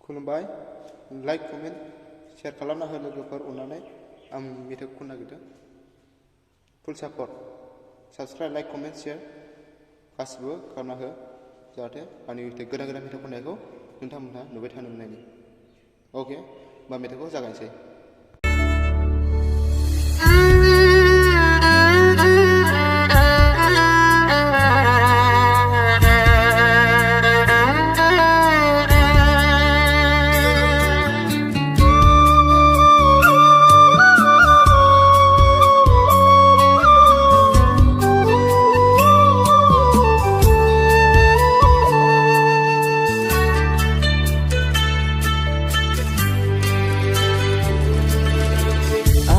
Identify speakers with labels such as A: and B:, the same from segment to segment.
A: खुलुमबाय like comment share खालामना हो लोगोफोर अननानै आं मेथाइ खननो नागिरदों full support subscribe like comment share गासिबो खालामना हो जाहाथे आंनि गोदान गोदान मेथाइ खननायखौ नोंथांमोनहा नुबाय थानो मोननायनि अके होमबा मेथाइखौ जागायनोसै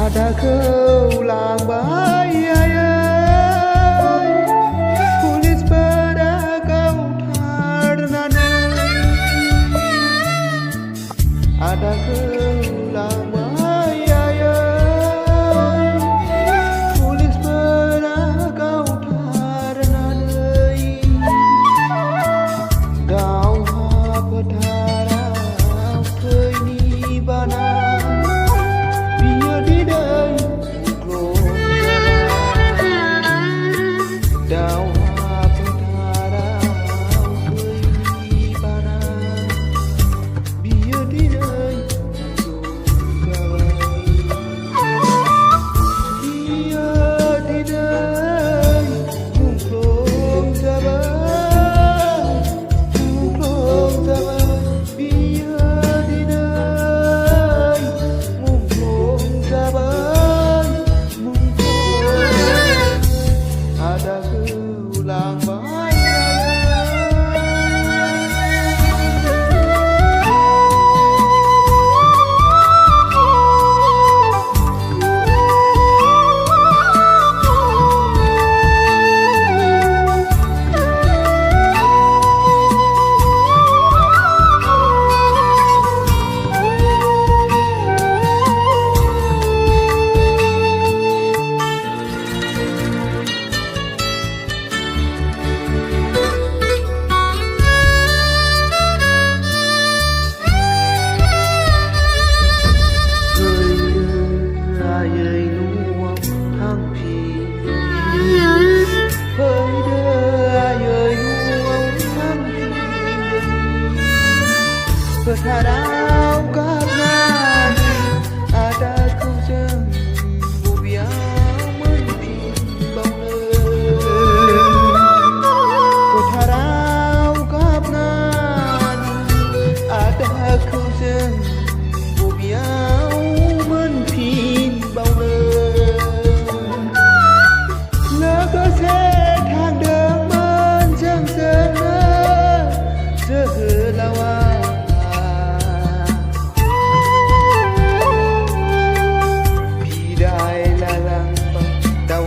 A: Adakah ulang bahaya Polis pada kau tarnana Adakah ulang bahaya Polis pada kau tarnana Kau apa darah ini bana Berharap karena ada kau sembuh biar menimbang Berharap karena ada kau sembuh biar menimbang Lega setang dengan jam senang sehelawang Bidai dalam tau